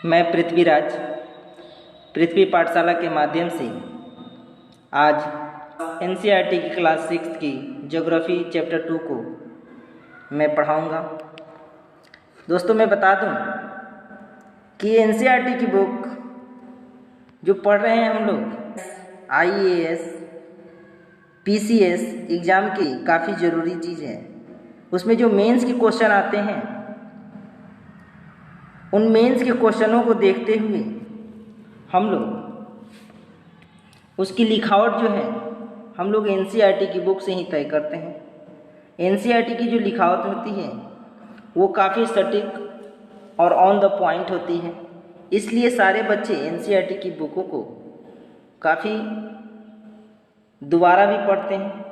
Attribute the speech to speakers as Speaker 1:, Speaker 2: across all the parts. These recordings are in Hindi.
Speaker 1: मैं पृथ्वीराज पृथ्वी पाठशाला के माध्यम से आज एनसीईआरटी की क्लास 6 की ज्योग्राफी चैप्टर 2 को मैं पढ़ाऊंगा। दोस्तों, मैं बता दूं कि एनसीईआरटी की बुक जो पढ़ रहे हैं हम लोग आईएएस पीसीएस एग्ज़ाम की काफ़ी ज़रूरी चीज़ है। उसमें जो मेंस के क्वेश्चन आते हैं उन मेंस के क्वेश्चनों को देखते हुए हम लोग उसकी लिखावट जो है हम लोग एनसीईआरटी की बुक से ही तय करते हैं। एनसीईआरटी की जो लिखावट होती है वो काफ़ी सटीक और ऑन द पॉइंट होती है, इसलिए सारे बच्चे एनसीईआरटी की बुकों को काफ़ी दोबारा भी पढ़ते हैं।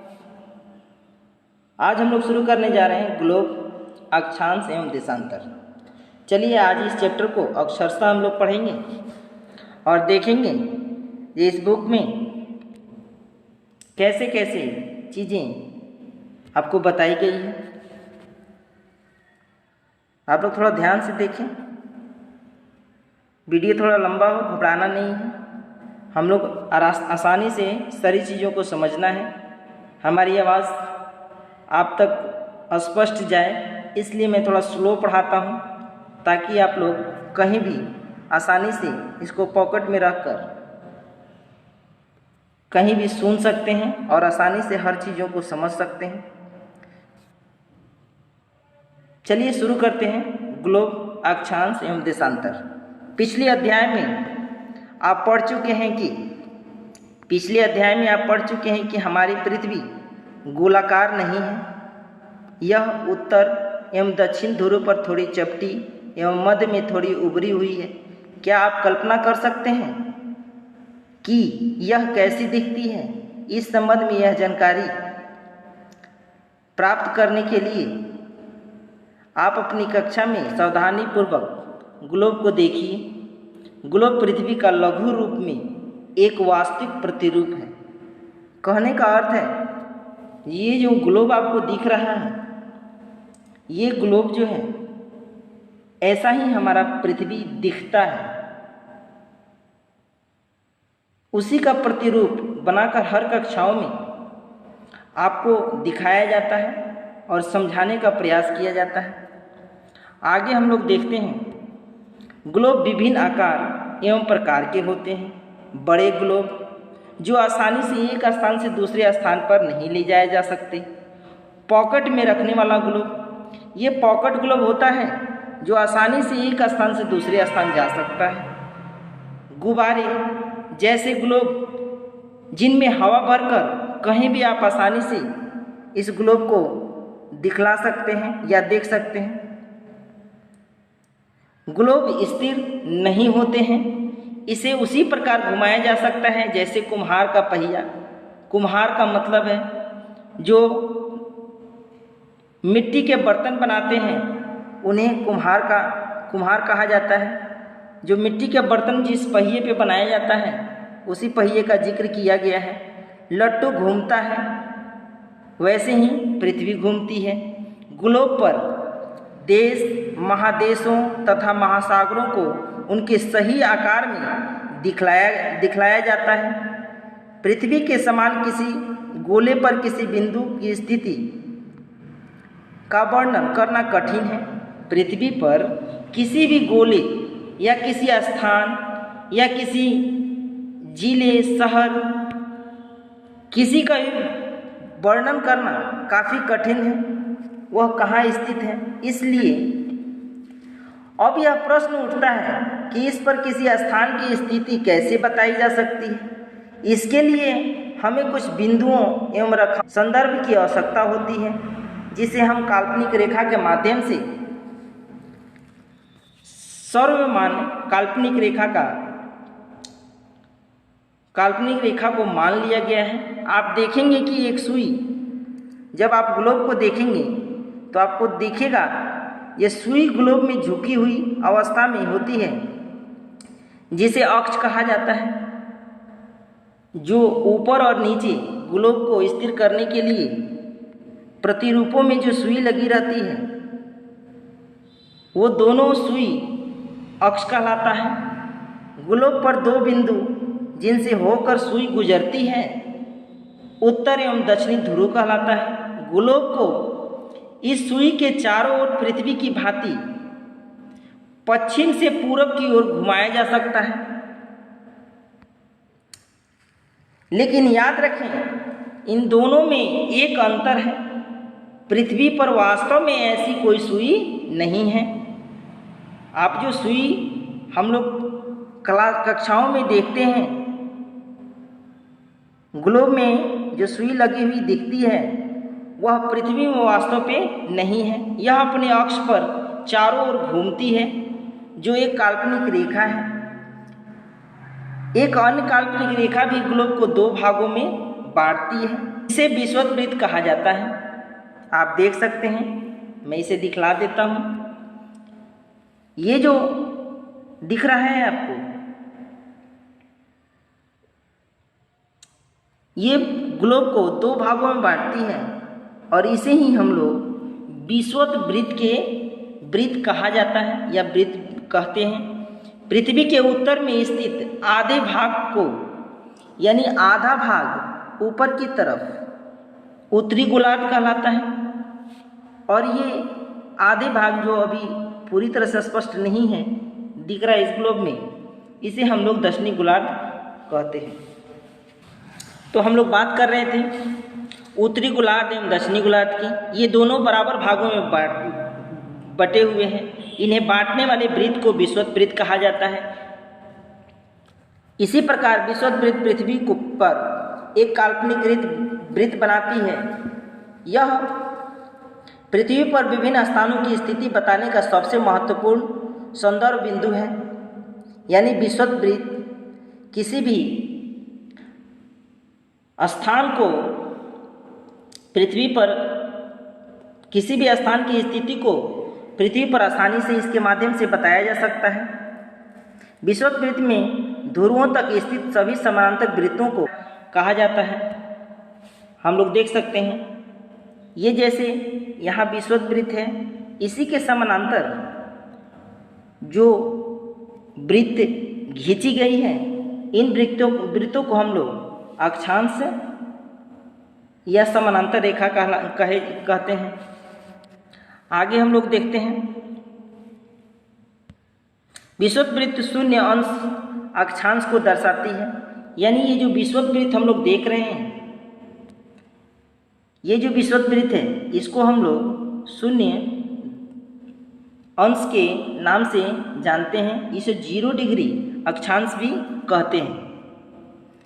Speaker 1: आज हम लोग शुरू करने जा रहे हैं ग्लोब, अक्षांश एवं देशांतर। चलिए आज इस चैप्टर को अक्षरशः हम लोग पढ़ेंगे और देखेंगे कि इस बुक में कैसे कैसे चीज़ें आपको बताई गई हैं। आप लोग थोड़ा ध्यान से देखें, वीडियो थोड़ा लंबा हो, घबराना नहीं है। हम लोग आसानी से सारी चीज़ों को समझना है। हमारी आवाज़ आप तक स्पष्ट जाए, इसलिए मैं थोड़ा स्लो पढ़ाता हूँ ताकि आप लोग कहीं भी आसानी से इसको पॉकेट में रखकर कहीं भी सुन सकते हैं और आसानी से हर चीज़ों को समझ सकते हैं। चलिए शुरू करते हैं ग्लोब, अक्षांश एवं देशांतर। पिछले अध्याय में आप पढ़ चुके हैं कि हमारी पृथ्वी गोलाकार नहीं है। यह उत्तर एवं दक्षिण ध्रुव पर थोड़ी चपटी एवं मध्य में थोड़ी उभरी हुई है। क्या आप कल्पना कर सकते हैं कि यह कैसी दिखती है? इस संबंध में यह जानकारी प्राप्त करने के लिए आप अपनी कक्षा में सावधानीपूर्वक ग्लोब को देखिए। ग्लोब पृथ्वी का लघु रूप में एक वास्तविक प्रतिरूप है। कहने का अर्थ है ये जो ग्लोब आपको दिख रहा है, ये ग्लोब जो है ऐसा ही हमारा पृथ्वी दिखता है। उसी का प्रतिरूप बनाकर हर कक्षाओं में आपको दिखाया जाता है और समझाने का प्रयास किया जाता है। आगे हम लोग देखते हैं ग्लोब विभिन्न आकार एवं प्रकार के होते हैं। बड़े ग्लोब जो आसानी से एक स्थान से दूसरे स्थान पर नहीं ले जाए जा सकते। पॉकेट में रखने वाला ग्लोब, ये पॉकेट ग्लोब होता है जो आसानी से एक स्थान से दूसरे स्थान जा सकता है। गुब्बारे जैसे ग्लोब जिनमें हवा भरकर कहीं भी आप आसानी से इस ग्लोब को दिखला सकते हैं या देख सकते हैं। ग्लोब स्थिर नहीं होते हैं, इसे उसी प्रकार घुमाया जा सकता है जैसे कुम्हार का पहिया। कुम्हार का मतलब है जो मिट्टी के बर्तन बनाते हैं उन्हें कुम्हार कहा जाता है। जो मिट्टी के बर्तन जिस पहिए पे बनाया जाता है उसी पहिए का जिक्र किया गया है। लट्टू घूमता है, वैसे ही पृथ्वी घूमती है। ग्लोब पर देश, महादेशों तथा महासागरों को उनके सही आकार में दिखलाया जाता है। पृथ्वी के समान किसी गोले पर किसी बिंदु की स्थिति का वर्णन करना कठिन है। पृथ्वी पर किसी भी गोले या किसी स्थान या किसी जिले, शहर, किसी का भी वर्णन करना काफ़ी कठिन है, वह कहाँ स्थित है। इसलिए अब यह प्रश्न उठता है कि इस पर किसी स्थान की स्थिति कैसे बताई जा सकती है। इसके लिए हमें कुछ बिंदुओं एवं संदर्भ की आवश्यकता होती है, जिसे हम काल्पनिक रेखा के माध्यम से सर्वमान्य काल्पनिक रेखा को मान लिया गया है। आप देखेंगे कि एक सुई, जब आप ग्लोब को देखेंगे तो आपको दिखेगा ये सुई ग्लोब में झुकी हुई अवस्था में होती है, जिसे अक्ष कहा जाता है। जो ऊपर और नीचे ग्लोब को स्थिर करने के लिए प्रतिरूपों में जो सुई लगी रहती है, वो दोनों सुई अक्ष कहलाता है। ग्लोब पर दो बिंदु जिनसे होकर सुई गुजरती है उत्तर एवं दक्षिणी ध्रुव कहलाता है। ग्लोब को इस सुई के चारों ओर पृथ्वी की भांति पश्चिम से पूरब की ओर घुमाया जा सकता है। लेकिन याद रखें, इन दोनों में एक अंतर है, पृथ्वी पर वास्तव में ऐसी कोई सुई नहीं है। आप जो सुई हम लोग कक्षाओं में देखते हैं, ग्लोब में जो सुई लगी हुई दिखती है वह पृथ्वी में वास्तव पे नहीं है। यह अपने अक्ष पर चारों ओर घूमती है, जो एक काल्पनिक रेखा है। एक अन्य काल्पनिक रेखा भी ग्लोब को दो भागों में बांटती है। इसे विषुवत वृत्त कहा जाता है। आप देख सकते हैं, मैं इसे दिखला देता हूँ। ये जो दिख रहा है आपको, ये ग्लोब को दो भागों में बांटती है और इसे ही हम लोग विषुवत वृत्त कहा जाता है या वृत्त कहते हैं। पृथ्वी के उत्तर में स्थित आधे भाग को यानी आधा भाग ऊपर की तरफ उत्तरी गोलार्ध कहलाता है और ये आधे भाग जो अभी पूरी तरह से स्पष्ट नहीं है दिख रहा है इस ग्लोब में, इसे हम लोग दक्षिणी गोलार्ध कहते हैं। तो हम लोग बात कर रहे थे उत्तरी गोलार्ध एवं दक्षिणी गोलार्ध की। ये दोनों बराबर भागों में बटे हुए हैं। इन्हें बांटने वाले वृत्त को विषुवत वृत्त कहा जाता है। इसी प्रकार विषुवत वृत्त पृथ्वी को पर एक काल्पनिक वृत्त बनाती है। यह पृथ्वी पर विभिन्न स्थानों की स्थिति बताने का सबसे महत्वपूर्ण संदर्भ बिंदु है। यानी विषुवत वृत्त किसी भी स्थान को पृथ्वी पर किसी भी स्थान की स्थिति को पृथ्वी पर आसानी से इसके माध्यम से बताया जा सकता है। विषुवत वृत्त में ध्रुवों तक स्थित सभी समानांतर वृत्तों को कहा जाता है। हम लोग देख सकते हैं, ये जैसे यहाँ विषुवत वृत्त है, इसी के समानांतर जो वृत्त खींची गई है, इन वृत्तों को हम लोग अक्षांश या समानांतर रेखा कहते हैं। आगे हम लोग देखते हैं, विषुवत वृत्त शून्य अंश अक्षांश को दर्शाती है। यानी ये जो विषुवत वृत्त हम लोग देख रहे हैं, ये जो विषुवत वृत्त है, इसको हम लोग शून्य अंश के नाम से जानते हैं। इसे 0 डिग्री अक्षांश भी कहते हैं।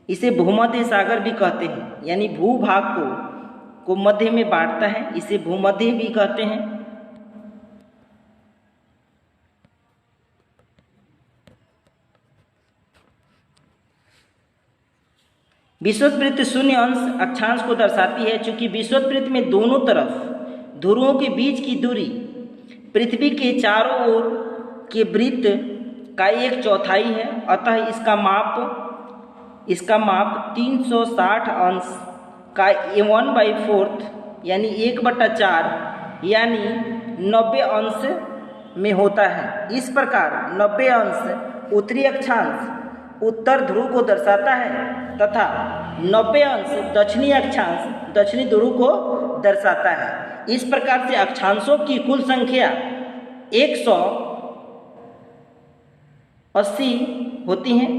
Speaker 1: इसे भूमध्य सागर भी कहते हैं, यानी भूभाग को मध्य में बांटता है, इसे भूमध्य भी कहते हैं। विषुवत वृत्त शून्य अंश अक्षांश को दर्शाती है। चूंकि विषुवत वृत्त में दोनों तरफ ध्रुवों के बीच की दूरी पृथ्वी के चारों ओर के वृत्त का 1/4 है, अतः इसका माप 360 अंश का 1/4 यानी 1/4 यानी 90 अंश में होता है। इस प्रकार 90 अंश उत्तरी अक्षांश उत्तर ध्रुव को दर्शाता है तथा 90 अंश दक्षिणी अक्षांश दक्षिणी ध्रुव को दर्शाता है। इस प्रकार से अक्षांशों की कुल संख्या 180 होती हैं।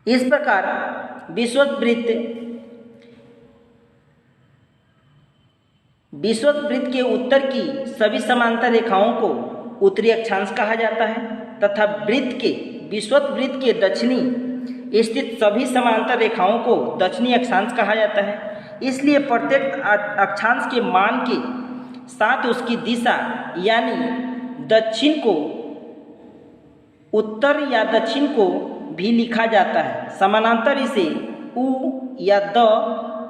Speaker 1: इस प्रकार विषुवत वृत्त के उत्तर की सभी समांतर रेखाओं को उत्तरी अक्षांश कहा जाता है तथा विषुवत वृत्त के दक्षिणी स्थित सभी समांतर रेखाओं को दक्षिणी अक्षांश कहा जाता है। इसलिए प्रत्येक अक्षांश के मान के साथ उसकी दिशा यानी दक्षिण को उत्तर या दक्षिण को भी लिखा जाता है। समानांतर इसे उ या द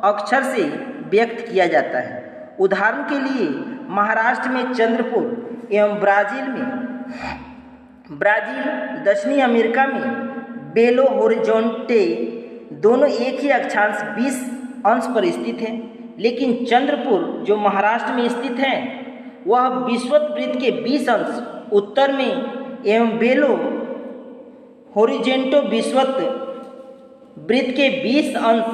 Speaker 1: अक्षर से व्यक्त किया जाता है। उदाहरण के लिए महाराष्ट्र में चंद्रपुर एवं ब्राजील दक्षिणी अमेरिका में बेलो होरिजोंटे दोनों एक ही अक्षांश 20 अंश पर स्थित हैं। लेकिन चंद्रपुर जो महाराष्ट्र में स्थित है वह विषुवत वृत्त के 20 अंश उत्तर में एवं बेलो होरिजेंटो विषुवत वृत्त के 20 अंश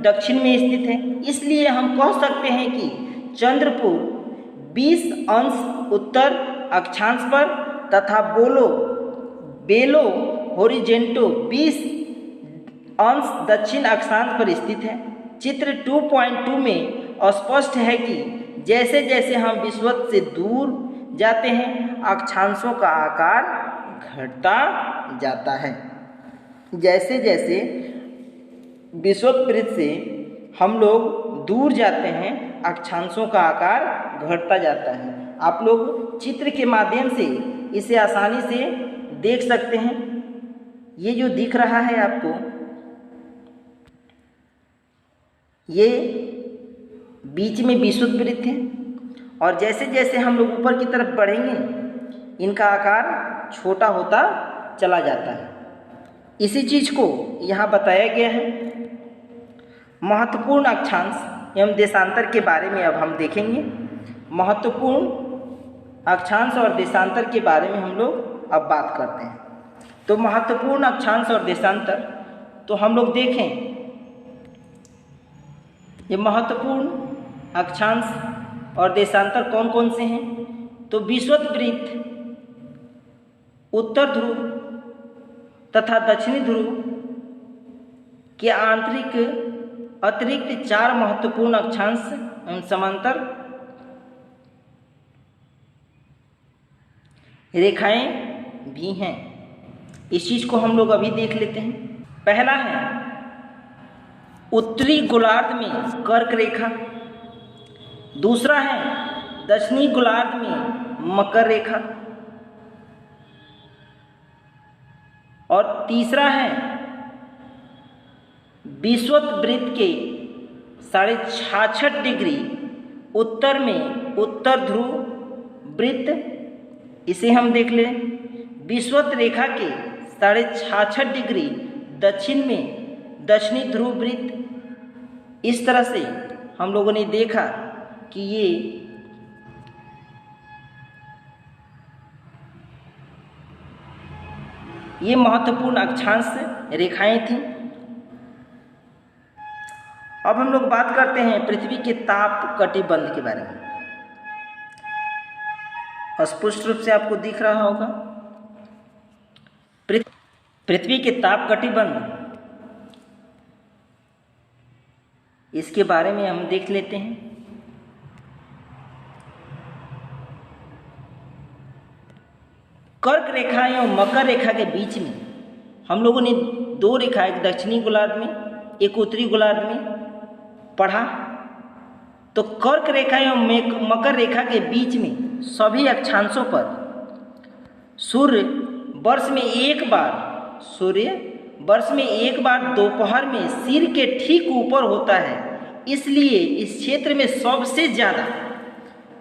Speaker 1: दक्षिण में स्थित है। इसलिए हम कह सकते हैं कि चंद्रपुर 20 अंश उत्तर अक्षांश पर तथा बेलो होरिजेंटो 20 अंश दक्षिण अक्षांश पर स्थित है। चित्र 2.2 में स्पष्ट है कि जैसे जैसे हम विषुवत से दूर जाते हैं अक्षांशों का आकार घटता जाता है। जैसे जैसे विषुवत वृत्त से हम लोग दूर जाते हैं अक्षांशों का आकार घटता जाता है। आप लोग चित्र के माध्यम से इसे आसानी से देख सकते हैं। ये जो दिख रहा है आपको, ये बीच में विषुवत वृत्त है और जैसे जैसे हम लोग ऊपर की तरफ बढ़ेंगे इनका आकार छोटा होता चला जाता है। इसी चीज को यहाँ बताया गया है। महत्वपूर्ण अक्षांश एवं देशांतर के बारे में अब हम देखेंगे। महत्वपूर्ण अक्षांश और देशांतर के बारे में हम लोग अब बात करते हैं। तो महत्वपूर्ण अक्षांश और देशांतर, तो हम लोग देखें ये महत्वपूर्ण अक्षांश और देशांतर कौन कौन से हैं। तो विषुवत वृत्त उत्तर ध्रुव तथा दक्षिणी ध्रुव के अतिरिक्त 4 महत्वपूर्ण अक्षांश एवं समांतर रेखाएं भी हैं। इस चीज को हम लोग अभी देख लेते हैं। पहला है उत्तरी गोलार्ध में कर्क रेखा, दूसरा है दक्षिणी गोलार्ध में मकर रेखा और तीसरा है विषुवत वृत्त के 66.5 डिग्री उत्तर में उत्तर ध्रुव वृत्त। इसे हम देख लें। विषुवत रेखा के 66.5 डिग्री दक्षिण में दक्षिणी ध्रुव वृत्त। इस तरह से हम लोगों ने देखा कि ये महत्वपूर्ण अक्षांश रेखाएं थीं। अब हम लोग बात करते हैं पृथ्वी के ताप कटिबंध के बारे में। स्पष्ट रूप से आपको दिख रहा होगा पृथ्वी के ताप कटिबंध, इसके बारे में हम देख लेते हैं। कर्क रेखा एवं मकर रेखा के बीच में हम लोगों ने 2 रेखा, एक दक्षिणी गोलार्ध में एक उत्तरी गोलार्ध में पढ़ा। तो कर्क रेखा एवं मकर रेखा के बीच में सभी अक्षांशों पर सूर्य वर्ष में एक बार दोपहर में सिर के ठीक ऊपर होता है। इसलिए इस क्षेत्र में सबसे ज़्यादा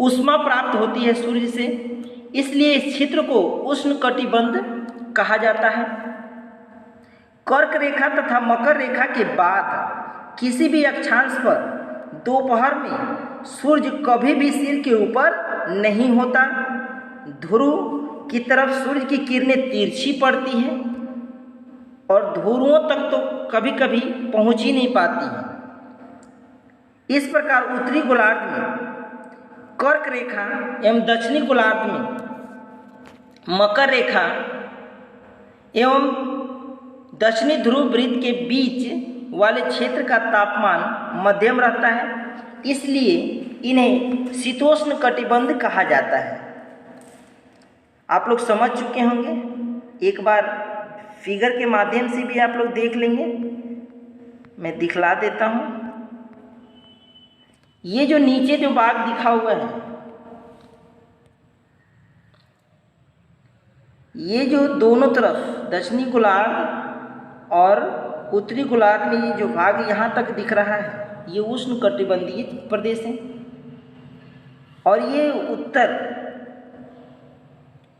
Speaker 1: ऊष्मा प्राप्त होती है सूर्य से। इसलिए इस क्षेत्र को उष्ण कटिबंध कहा जाता है। कर्क रेखा तथा मकर रेखा के बाद किसी भी अक्षांश पर दोपहर में सूर्य कभी भी सिर के ऊपर नहीं होता। ध्रुव की तरफ सूर्य की किरणें तिरछी पड़ती हैं और ध्रुवों तक तो कभी कभी पहुंच ही नहीं पाती हैं। इस प्रकार उत्तरी गोलार्ध में कर्क रेखा एवं दक्षिणी गोलार्ध में मकर रेखा एवं दक्षिणी ध्रुव वृत्त के बीच वाले क्षेत्र का तापमान मध्यम रहता है। इसलिए इन्हें शीतोष्ण कटिबंध कहा जाता है। आप लोग समझ चुके होंगे। एक बार फिगर के माध्यम से भी आप लोग देख लेंगे। मैं दिखला देता हूँ। ये जो नीचे जो भाग दिखा हुआ है, ये जो दोनों तरफ दक्षिणी गोलार्ध और उत्तरी गोलार्ध में ये जो भाग यहाँ तक दिख रहा है, ये उष्ण कटिबंधीय प्रदेश है। और ये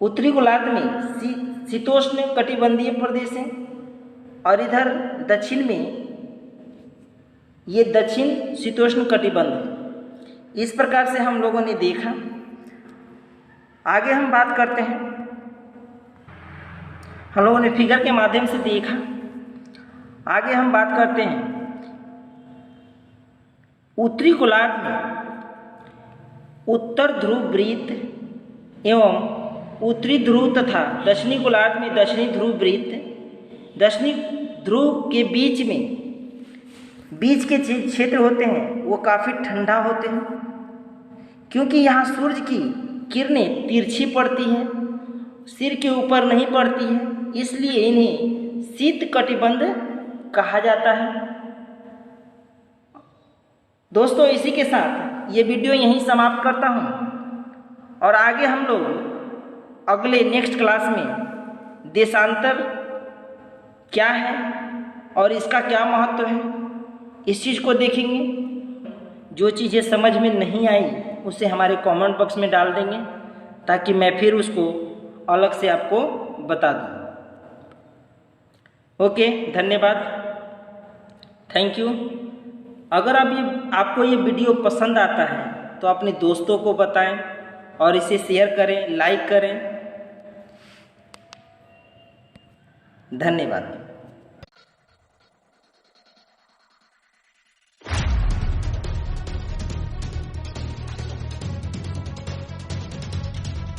Speaker 1: उत्तरी गोलार्ध में शीतोष्ण कटिबंधीय प्रदेश है। और इधर दक्षिण में ये दक्षिण शीतोष्ण कटिबंध है। इस प्रकार से हम लोगों ने देखा। आगे हम बात करते हैं, हम लोगों ने फिगर के माध्यम से देखा। आगे हम बात करते हैं उत्तरी गोलार्ध में उत्तर ध्रुव वृत्त एवं उत्तरी ध्रुव तथा दक्षिणी गोलार्ध में दक्षिणी ध्रुव वृत्त। दक्षिणी ध्रुव के बीच के क्षेत्र होते हैं वो काफ़ी ठंडा होते हैं, क्योंकि यहाँ सूर्य की किरणें तिरछी पड़ती हैं, सिर के ऊपर नहीं पड़ती हैं, इसलिए इन्हें शीत कटिबंध कहा जाता है। दोस्तों, इसी के साथ ये वीडियो यहीं समाप्त करता हूँ और आगे हम लोग अगले नेक्स्ट क्लास में देशांतर क्या है और इसका क्या महत्व है इस चीज़ को देखेंगे। जो चीज़ें समझ में नहीं आई उसे हमारे कमेंट बॉक्स में डाल देंगे, ताकि मैं फिर उसको अलग से आपको बता दूँ। ओके, धन्यवाद, थैंक यू। अगर आपको ये वीडियो पसंद आता है तो अपने दोस्तों को बताएं और इसे शेयर करें, लाइक करें। धन्यवाद।